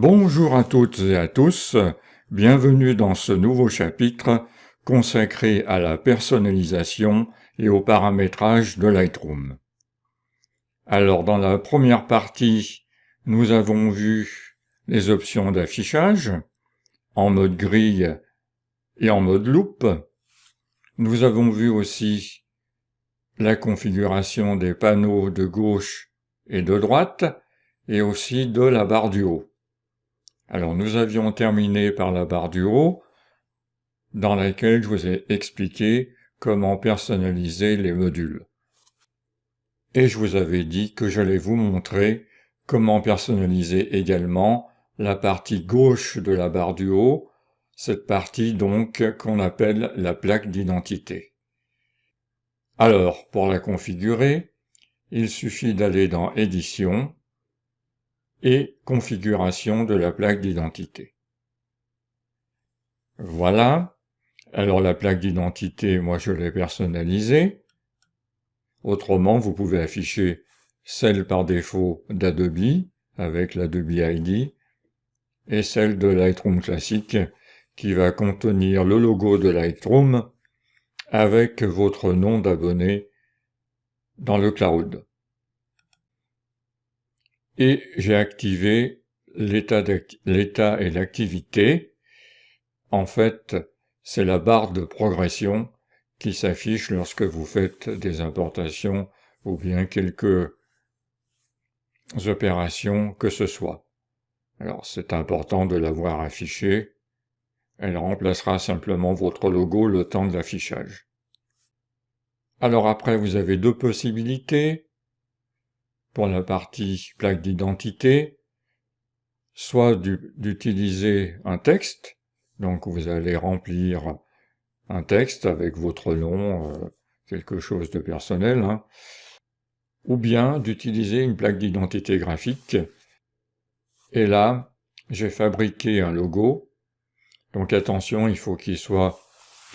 Bonjour à toutes et à tous, bienvenue dans ce nouveau chapitre consacré à la personnalisation et au paramétrage de Lightroom. Alors dans la première partie, nous avons vu les options d'affichage en mode grille et en mode loupe. Nous avons vu aussi la configuration des panneaux de gauche et de droite et aussi de la barre du haut. Alors nous avions terminé par la barre du haut, dans laquelle je vous ai expliqué comment personnaliser les modules. Et je vous avais dit que j'allais vous montrer comment personnaliser également la partie gauche de la barre du haut, cette partie donc qu'on appelle la plaque d'identité. Alors, pour la configurer, il suffit d'aller dans Édition et Configuration de la plaque d'identité. Voilà. Alors la plaque d'identité, moi je l'ai personnalisée. Autrement, vous pouvez afficher celle par défaut d'Adobe, avec l'Adobe ID, et celle de Lightroom classique, qui va contenir le logo de Lightroom, avec votre nom d'abonné dans le cloud. Et j'ai activé l'état et l'activité. En fait, c'est la barre de progression qui s'affiche lorsque vous faites des importations ou bien quelques opérations que ce soit. Alors c'est important de l'avoir affichée. Elle remplacera simplement votre logo le temps de l'affichage. Alors après, vous avez deux possibilités. Pour la partie plaque d'identité, soit d'utiliser un texte, donc vous allez remplir un texte avec votre nom, quelque chose de personnel, ou bien d'utiliser une plaque d'identité graphique. Et là, j'ai fabriqué un logo. Donc attention, il faut qu'il soit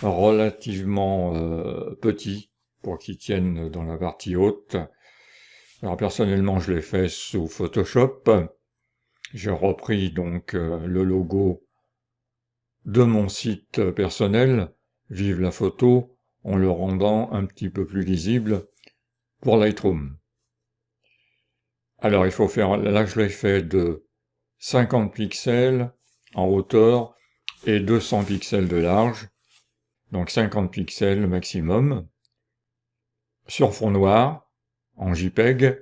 relativement petit pour qu'il tienne dans la partie haute. Alors personnellement, je l'ai fait sous Photoshop. J'ai repris donc le logo de mon site personnel, Vive la photo, en le rendant un petit peu plus lisible pour Lightroom. Alors il faut faire, là je l'ai fait de 50 pixels en hauteur et 200 pixels de large, donc 50 pixels maximum, sur fond noir, en JPEG,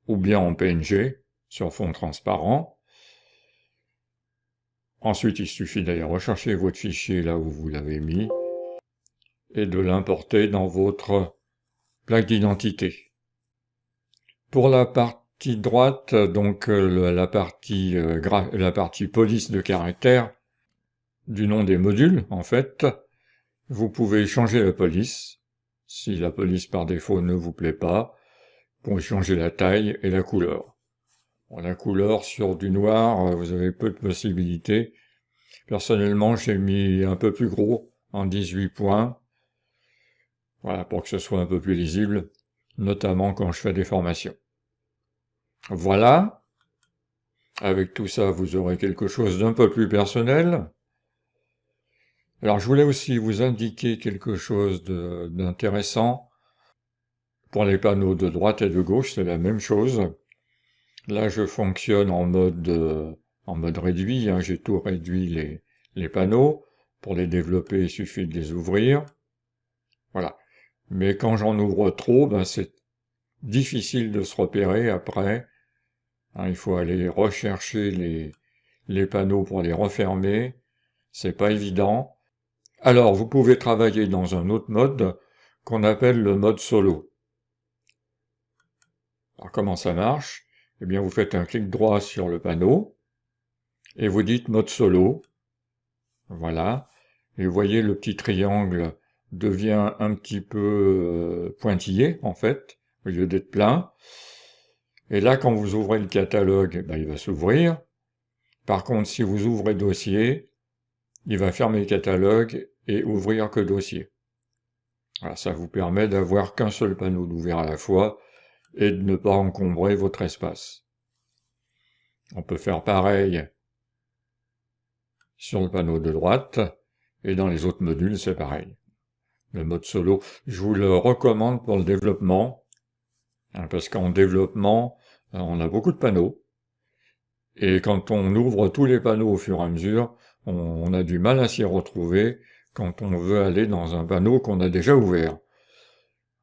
ou bien en PNG, sur fond transparent. Ensuite, il suffit d'aller rechercher votre fichier là où vous l'avez mis, et de l'importer dans votre plaque d'identité. Pour la partie droite, donc la partie police de caractère du nom des modules, en fait, vous pouvez changer la police. Si la police par défaut ne vous plaît pas, vous pouvez changer la taille et la couleur. Bon, la couleur sur du noir, vous avez peu de possibilités. Personnellement, j'ai mis un peu plus gros, en 18 points. Voilà, pour que ce soit un peu plus lisible, notamment quand je fais des formations. Voilà. Avec tout ça, vous aurez quelque chose d'un peu plus personnel. Alors, je voulais aussi vous indiquer quelque chose d'intéressant. Pour les panneaux de droite et de gauche, c'est la même chose. Là, je fonctionne en mode réduit. J'ai tout réduit les panneaux. Pour les développer, il suffit de les ouvrir. Voilà. Mais quand j'en ouvre trop, c'est difficile de se repérer après. Il faut aller rechercher les panneaux pour les refermer. C'est pas évident. Alors, vous pouvez travailler dans un autre mode qu'on appelle le mode solo. Alors, comment ça marche? Eh bien, vous faites un clic droit sur le panneau et vous dites mode solo. Voilà. Et vous voyez, le petit triangle devient un petit peu pointillé, en fait, au lieu d'être plein. Et là, quand vous ouvrez le catalogue, il va s'ouvrir. Par contre, si vous ouvrez dossier, il va fermer le catalogue et ouvrir que dossier. Alors, ça vous permet d'avoir qu'un seul panneau d'ouvert à la fois et de ne pas encombrer votre espace. On peut faire pareil sur le panneau de droite, et dans les autres modules, c'est pareil. Le mode solo, je vous le recommande pour le développement, parce qu'en développement, on a beaucoup de panneaux, et quand on ouvre tous les panneaux au fur et à mesure, on a du mal à s'y retrouver quand on veut aller dans un panneau qu'on a déjà ouvert.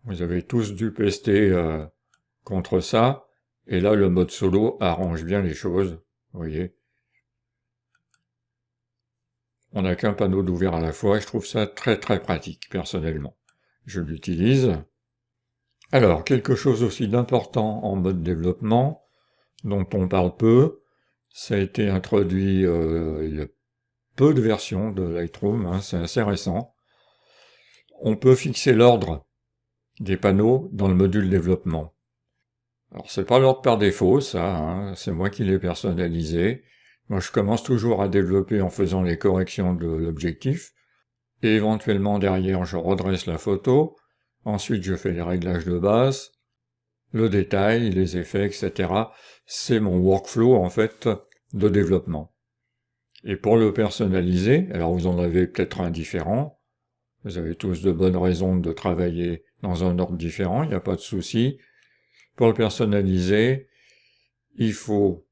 Vous avez tous dû pester contre ça, et là le mode solo arrange bien les choses, vous voyez. On n'a qu'un panneau d'ouvert à la fois, et je trouve ça très très pratique, personnellement. Je l'utilise. Alors, quelque chose aussi d'important en mode développement, dont on parle peu, ça a été introduit il y a peu de versions de Lightroom, c'est assez récent. On peut fixer l'ordre des panneaux dans le module développement. Alors, c'est pas l'ordre par défaut, ça, c'est moi qui l'ai personnalisé. Moi, je commence toujours à développer en faisant les corrections de l'objectif, et éventuellement derrière, je redresse la photo, ensuite je fais les réglages de base, le détail, les effets, etc. C'est mon workflow, en fait, de développement. Et pour le personnaliser, alors vous en avez peut-être un différent, vous avez tous de bonnes raisons de travailler dans un ordre différent, il n'y a pas de souci. Pour le personnaliser, il faut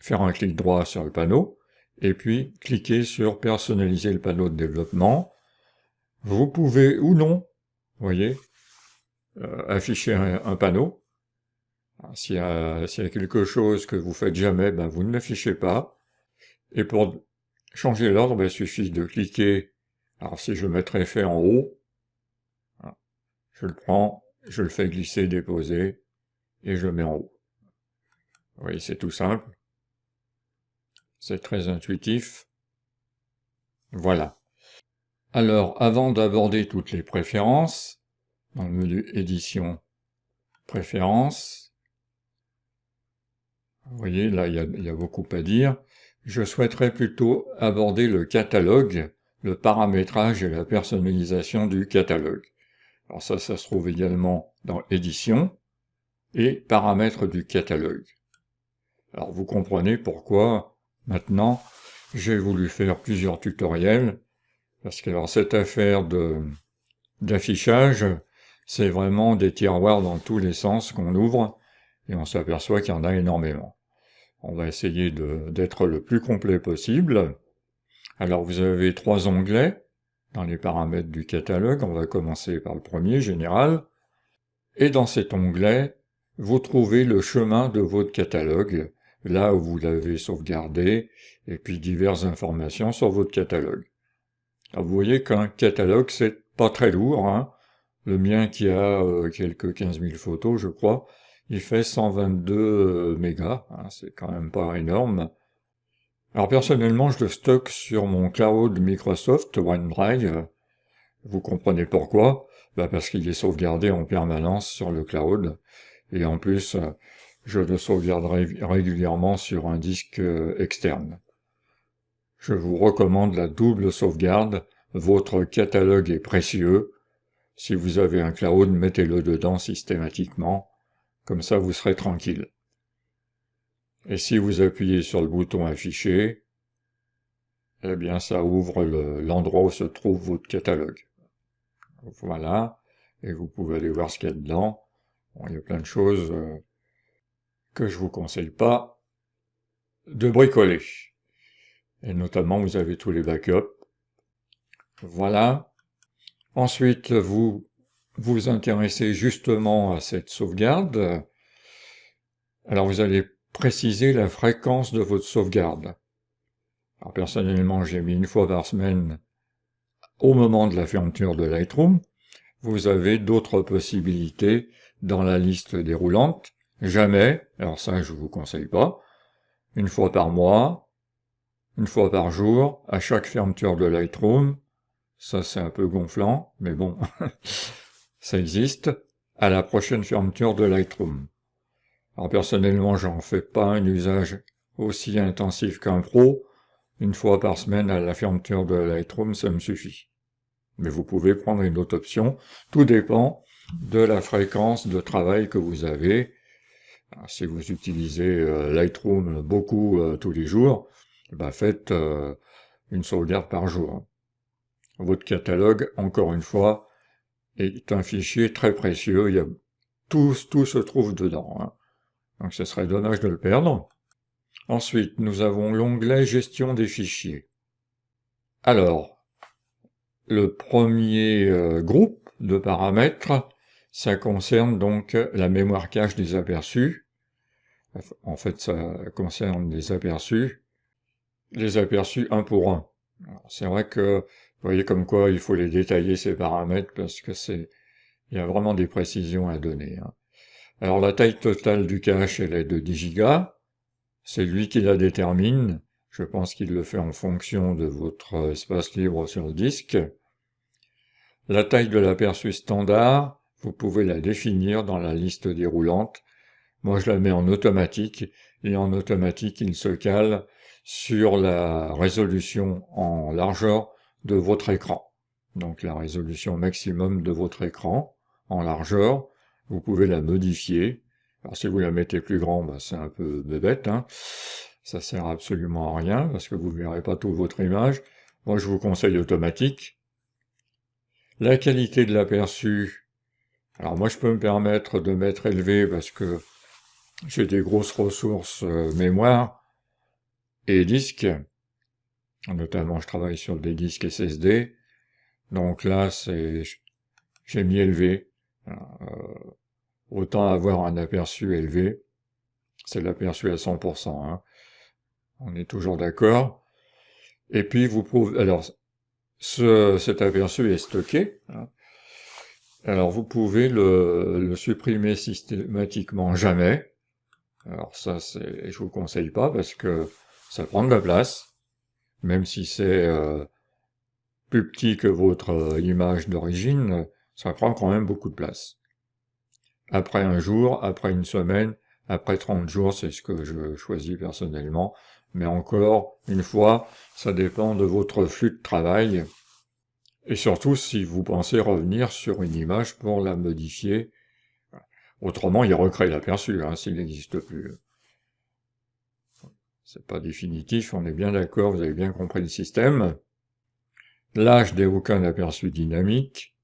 faire un clic droit sur le panneau, et puis cliquer sur personnaliser le panneau de développement. Vous pouvez ou non, vous voyez, afficher un panneau. S'il y a quelque chose que vous faites jamais, vous ne l'affichez pas. Et pour changer l'ordre, il suffit de cliquer. Alors si je mets très fait en haut, je le prends, je le fais glisser, déposer, et je mets en haut. Vous voyez, c'est tout simple. C'est très intuitif. Voilà. Alors, avant d'aborder toutes les préférences, dans le menu Édition, Préférences, vous voyez, là, il y a beaucoup à dire. Je souhaiterais plutôt aborder le catalogue, le paramétrage et la personnalisation du catalogue. Alors ça se trouve également dans Édition et Paramètres du catalogue. Alors vous comprenez pourquoi, maintenant, j'ai voulu faire plusieurs tutoriels, parce que alors cette affaire d'affichage, c'est vraiment des tiroirs dans tous les sens qu'on ouvre, et on s'aperçoit qu'il y en a énormément. On va essayer d'être le plus complet possible. Alors vous avez 3 onglets dans les paramètres du catalogue. On va commencer par le premier, Général. Et dans cet onglet, vous trouvez le chemin de votre catalogue, là où vous l'avez sauvegardé, et puis diverses informations sur votre catalogue. Alors vous voyez qu'un catalogue, c'est pas très lourd, Le mien qui a quelques 15 000 photos, je crois, il fait 122 mégas, c'est quand même pas énorme. Alors personnellement, je le stocke sur mon cloud Microsoft OneDrive. Vous comprenez pourquoi? Parce qu'il est sauvegardé en permanence sur le cloud. Et en plus, je le sauvegarderai régulièrement sur un disque externe. Je vous recommande la double sauvegarde. Votre catalogue est précieux. Si vous avez un cloud, mettez-le dedans systématiquement. Comme ça, vous serez tranquille. Et si vous appuyez sur le bouton Afficher, eh bien, ça ouvre l'endroit où se trouve votre catalogue. Voilà. Et vous pouvez aller voir ce qu'il y a dedans. Bon, il y a plein de choses que je vous conseille pas de bricoler. Et notamment, vous avez tous les backups. Voilà. Ensuite, vous vous intéressez justement à cette sauvegarde. Alors, vous allez préciser la fréquence de votre sauvegarde. Alors, personnellement, j'ai mis 1 fois par semaine au moment de la fermeture de Lightroom. Vous avez d'autres possibilités dans la liste déroulante. Jamais, alors ça je vous conseille pas, 1 fois par mois, 1 fois par jour, à chaque fermeture de Lightroom. Ça c'est un peu gonflant, mais bon, ça existe, à la prochaine fermeture de Lightroom. Alors personnellement, j'en fais pas un usage aussi intensif qu'un pro. 1 fois par semaine à la fermeture de Lightroom, ça me suffit. Mais vous pouvez prendre une autre option. Tout dépend de la fréquence de travail que vous avez. Alors, si vous utilisez Lightroom beaucoup tous les jours, faites une sauvegarde par jour. Votre catalogue, encore une fois, est un fichier très précieux, il y a tout se trouve dedans, hein. Donc ce serait dommage de le perdre. Ensuite, nous avons l'onglet Gestion des fichiers. Alors, le premier groupe de paramètres, ça concerne donc la mémoire cache des aperçus. En fait, ça concerne les aperçus un pour un. C'est vrai que, vous voyez comme quoi il faut les détailler ces paramètres parce que il y a vraiment des précisions à donner, hein. Alors la taille totale du cache, elle est de 10 gigas. C'est lui qui la détermine. Je pense qu'il le fait en fonction de votre espace libre sur le disque. La taille de l'aperçu standard, vous pouvez la définir dans la liste déroulante. Moi, je la mets en automatique, et en automatique, il se cale sur la résolution en largeur de votre écran. Donc la résolution maximum de votre écran en largeur, vous pouvez la modifier. Alors si vous la mettez plus grand, c'est un peu bébête, hein. Ça sert absolument à rien, parce que vous ne verrez pas toute votre image. Moi, je vous conseille automatique. La qualité de l'aperçu, alors moi, je peux me permettre de mettre élevé, parce que j'ai des grosses ressources mémoire et disques. Notamment, je travaille sur des disques SSD. Donc là, j'ai mis élevé. Autant avoir un aperçu élevé. C'est l'aperçu à 100%, hein. On est toujours d'accord. Et puis, vous pouvez... Alors, cet aperçu est stocké, hein. Alors, vous pouvez le supprimer systématiquement jamais. Alors ça, je vous conseille pas parce que ça prend de la place, même si c'est plus petit que votre image d'origine, ça prend quand même beaucoup de place. Après un jour, après une semaine, après 30 jours, c'est ce que je choisis personnellement, mais encore une fois, ça dépend de votre flux de travail, et surtout si vous pensez revenir sur une image pour la modifier. Autrement, il recrée l'aperçu, hein, s'il n'existe plus. C'est pas définitif, on est bien d'accord, vous avez bien compris le système. Là, je n'ai aucun aperçu dynamique.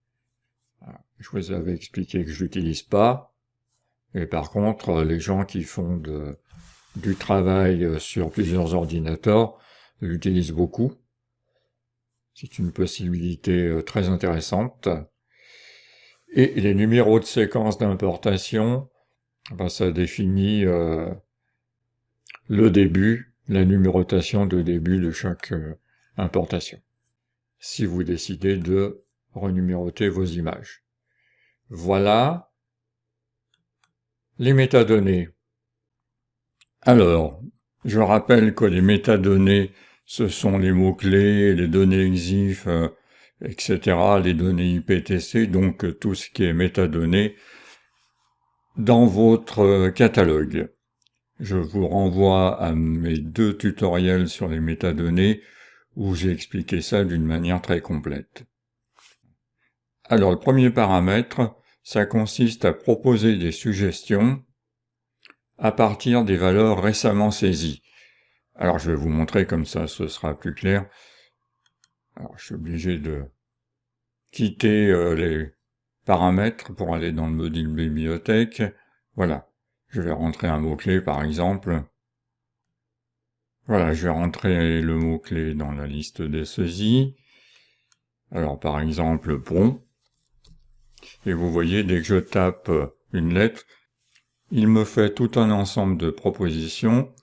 Je vous avais expliqué que je l'utilise pas. Et par contre, les gens qui font du travail sur plusieurs ordinateurs l'utilisent beaucoup. C'est une possibilité très intéressante. Et les numéros de séquence d'importation, ça définit le début, la numérotation de début de chaque importation, si vous décidez de renuméroter vos images. Voilà les métadonnées. Alors, je rappelle que les métadonnées, ce sont les mots-clés, les données EXIF, etc., les données IPTC, donc tout ce qui est métadonnées dans votre catalogue. Je vous renvoie à mes 2 tutoriels sur les métadonnées où j'ai expliqué ça d'une manière très complète. Alors, le premier paramètre, ça consiste à proposer des suggestions à partir des valeurs récemment saisies. Alors, je vais vous montrer comme ça, ce sera plus clair. Alors, je suis obligé de quitter les paramètres pour aller dans le module bibliothèque. Voilà. Je vais rentrer un mot-clé, par exemple. Voilà, je vais rentrer le mot-clé dans la liste des saisies. Alors, par exemple, pont. Et vous voyez, dès que je tape une lettre, il me fait tout un ensemble de propositions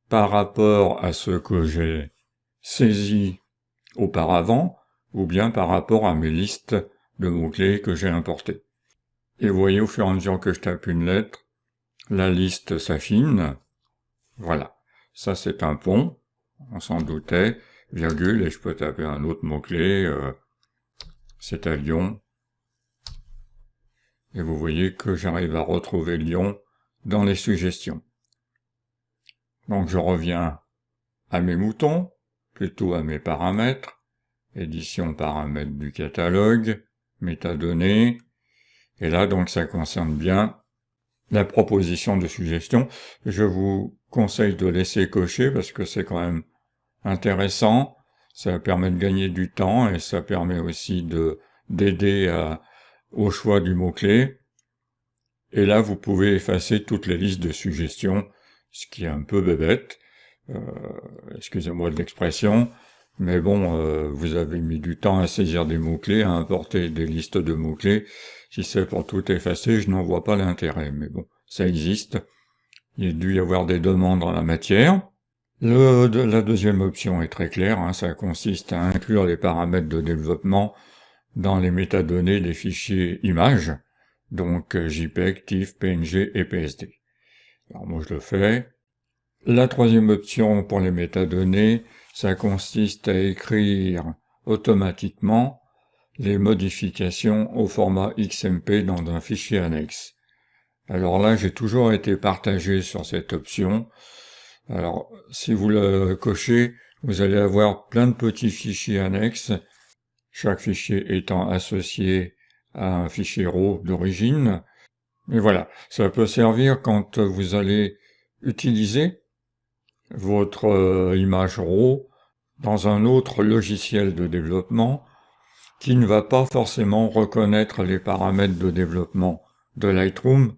par rapport à ce que j'ai saisi auparavant, ou bien par rapport à mes listes de mots-clés que j'ai importées. Et vous voyez, au fur et à mesure que je tape une lettre, la liste s'affine. Voilà. Ça, c'est un pont. On s'en doutait. Virgule, et je peux taper un autre mot-clé. C'est à Lyon. Et vous voyez que j'arrive à retrouver Lyon dans les suggestions. Donc, je reviens à mes moutons, plutôt à mes paramètres. Édition paramètres du catalogue. Métadonnées. Et là, donc, ça concerne bien la proposition de suggestion. Je vous conseille de laisser cocher parce que c'est quand même intéressant. Ça permet de gagner du temps et ça permet aussi d'aider au choix du mot-clé. Et là, vous pouvez effacer toutes les listes de suggestions, ce qui est un peu bébête. Excusez-moi de l'expression. Mais bon, vous avez mis du temps à saisir des mots-clés, à importer des listes de mots-clés. Si c'est pour tout effacer, je n'en vois pas l'intérêt. Mais bon, ça existe. Il a dû y avoir des demandes en la matière. La deuxième option est très claire, hein, ça consiste à inclure les paramètres de développement dans les métadonnées des fichiers images, donc JPEG, TIFF, PNG et PSD. Alors moi je le fais. La troisième option pour les métadonnées, ça consiste à écrire automatiquement les modifications au format XMP dans un fichier annexe. Alors là, j'ai toujours été partagé sur cette option. Alors, si vous le cochez, vous allez avoir plein de petits fichiers annexes, chaque fichier étant associé à un fichier RAW d'origine. Mais voilà, ça peut servir quand vous allez utiliser votre image RAW dans un autre logiciel de développement qui ne va pas forcément reconnaître les paramètres de développement de Lightroom.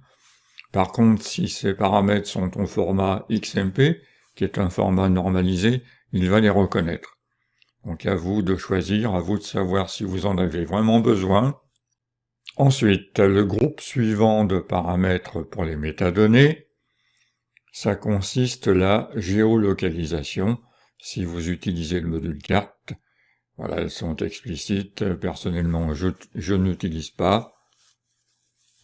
Par contre, si ces paramètres sont au format XMP, qui est un format normalisé, il va les reconnaître. Donc à vous de choisir, à vous de savoir si vous en avez vraiment besoin. Ensuite, le groupe suivant de paramètres pour les métadonnées, ça consiste la géolocalisation. Si vous utilisez le module carte, voilà, elles sont explicites. Personnellement, je n'utilise pas,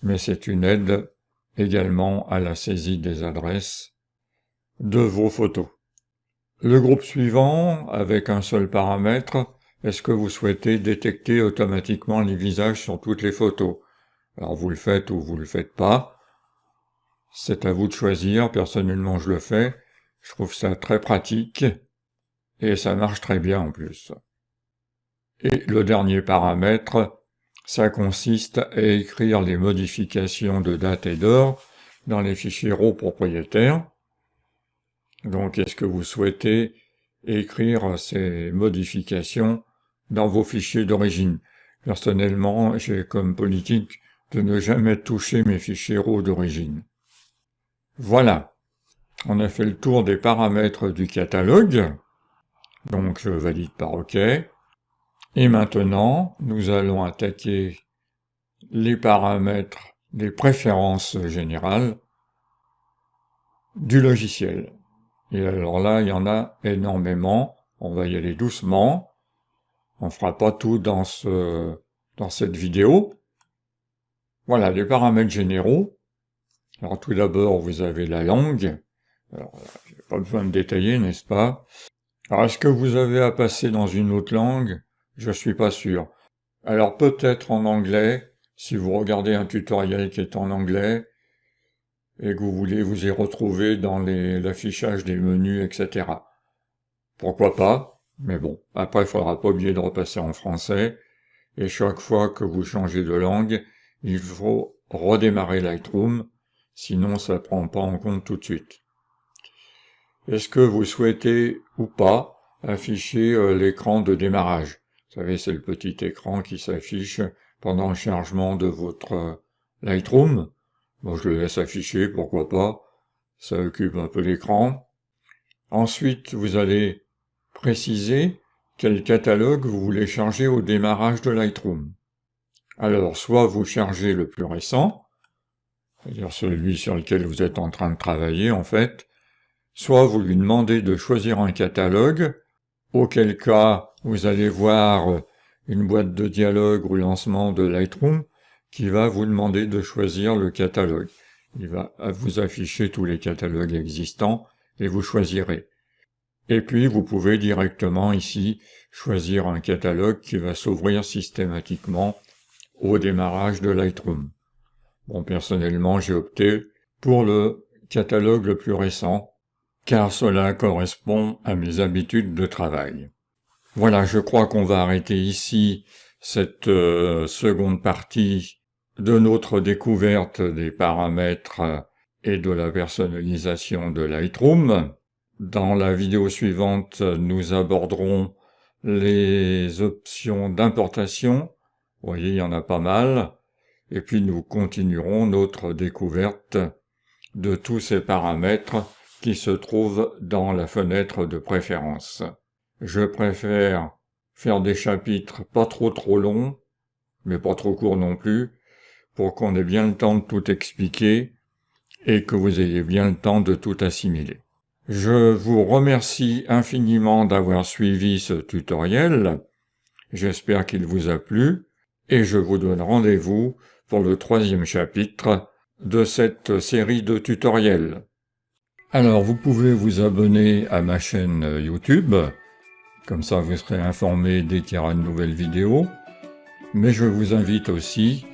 mais c'est une aide également à la saisie des adresses de vos photos. Le groupe suivant, avec un seul paramètre, est-ce que vous souhaitez détecter automatiquement les visages sur toutes les photos? Alors vous le faites ou vous le faites pas. C'est à vous de choisir. Personnellement, je le fais. Je trouve ça très pratique et ça marche très bien en plus. Et le dernier paramètre, ça consiste à écrire les modifications de date et d'heure dans les fichiers RAW propriétaires. Donc, est-ce que vous souhaitez écrire ces modifications dans vos fichiers d'origine? Personnellement, j'ai comme politique de ne jamais toucher mes fichiers RAW d'origine. Voilà, on a fait le tour des paramètres du catalogue. Donc, je valide par OK. Et maintenant, nous allons attaquer les paramètres des préférences générales du logiciel. Et alors là, il y en a énormément. On va y aller doucement. On ne fera pas tout dans cette vidéo. Voilà, les paramètres généraux. Alors tout d'abord, vous avez la langue. Alors, j'ai pas besoin de détailler, n'est-ce pas? Alors, est-ce que vous avez à passer dans une autre langue? Je suis pas sûr. Alors peut-être en anglais, si vous regardez un tutoriel qui est en anglais, et que vous voulez vous y retrouver dans l'affichage des menus, etc. Pourquoi pas? Mais bon, après il faudra pas oublier de repasser en français, et chaque fois que vous changez de langue, il faut redémarrer Lightroom, sinon ça prend pas en compte tout de suite. Est-ce que vous souhaitez ou pas afficher l'écran de démarrage? Vous savez, c'est le petit écran qui s'affiche pendant le chargement de votre Lightroom. Bon, je le laisse afficher, pourquoi pas. Ça occupe un peu l'écran. Ensuite, vous allez préciser quel catalogue vous voulez charger au démarrage de Lightroom. Alors, soit vous chargez le plus récent, c'est-à-dire celui sur lequel vous êtes en train de travailler, en fait, soit vous lui demandez de choisir un catalogue, auquel cas vous allez voir une boîte de dialogue au lancement de Lightroom qui va vous demander de choisir le catalogue. Il va vous afficher tous les catalogues existants et vous choisirez. Et puis vous pouvez directement ici choisir un catalogue qui va s'ouvrir systématiquement au démarrage de Lightroom. Bon, personnellement, j'ai opté pour le catalogue le plus récent, car cela correspond à mes habitudes de travail. Voilà, je crois qu'on va arrêter ici cette seconde partie de notre découverte des paramètres et de la personnalisation de Lightroom. Dans la vidéo suivante, nous aborderons les options d'importation. Vous voyez, il y en a pas mal. Et puis nous continuerons notre découverte de tous ces paramètres qui se trouvent dans la fenêtre de préférence. Je préfère faire des chapitres pas trop longs, mais pas trop courts non plus, pour qu'on ait bien le temps de tout expliquer et que vous ayez bien le temps de tout assimiler. Je vous remercie infiniment d'avoir suivi ce tutoriel. J'espère qu'il vous a plu et je vous donne rendez-vous pour le 3e chapitre de cette série de tutoriels. Alors, vous pouvez vous abonner à ma chaîne YouTube, comme ça vous serez informé dès qu'il y aura une nouvelle vidéo, mais je vous invite aussi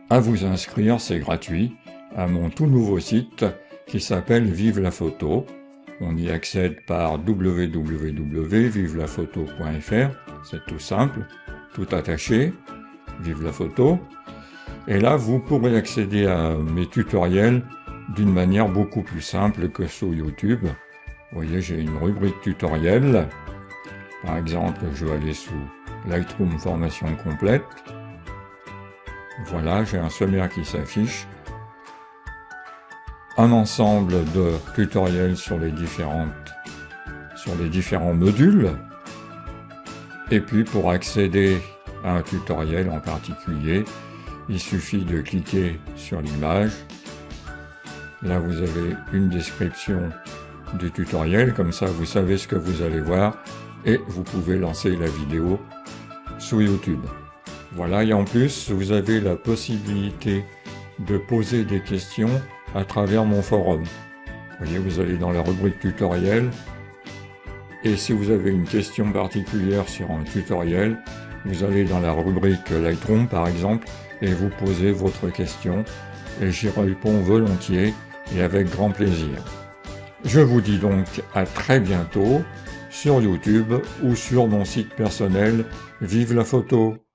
à vous inscrire, c'est gratuit, à mon tout nouveau site qui s'appelle Vive la photo. On y accède par www.vivelaphoto.fr, c'est tout simple, tout attaché, Vive la photo. Et là, vous pourrez accéder à mes tutoriels d'une manière beaucoup plus simple que sur YouTube. Vous voyez, j'ai une rubrique tutoriel. Par exemple, je vais aller sous Lightroom formation complète. Voilà, j'ai un sommaire qui s'affiche. Un ensemble de tutoriels sur les différents modules. Et puis, pour accéder à un tutoriel en particulier, il suffit de cliquer sur l'image. Là, vous avez une description du tutoriel, comme ça vous savez ce que vous allez voir et vous pouvez lancer la vidéo sur YouTube. Voilà, et en plus, vous avez la possibilité de poser des questions à travers mon forum. Vous voyez, vous allez dans la rubrique tutoriel et si vous avez une question particulière sur un tutoriel, vous allez dans la rubrique Lightroom par exemple et vous posez votre question et j'y réponds volontiers et avec grand plaisir. Je vous dis donc à très bientôt sur YouTube ou sur mon site personnel Vive la photo.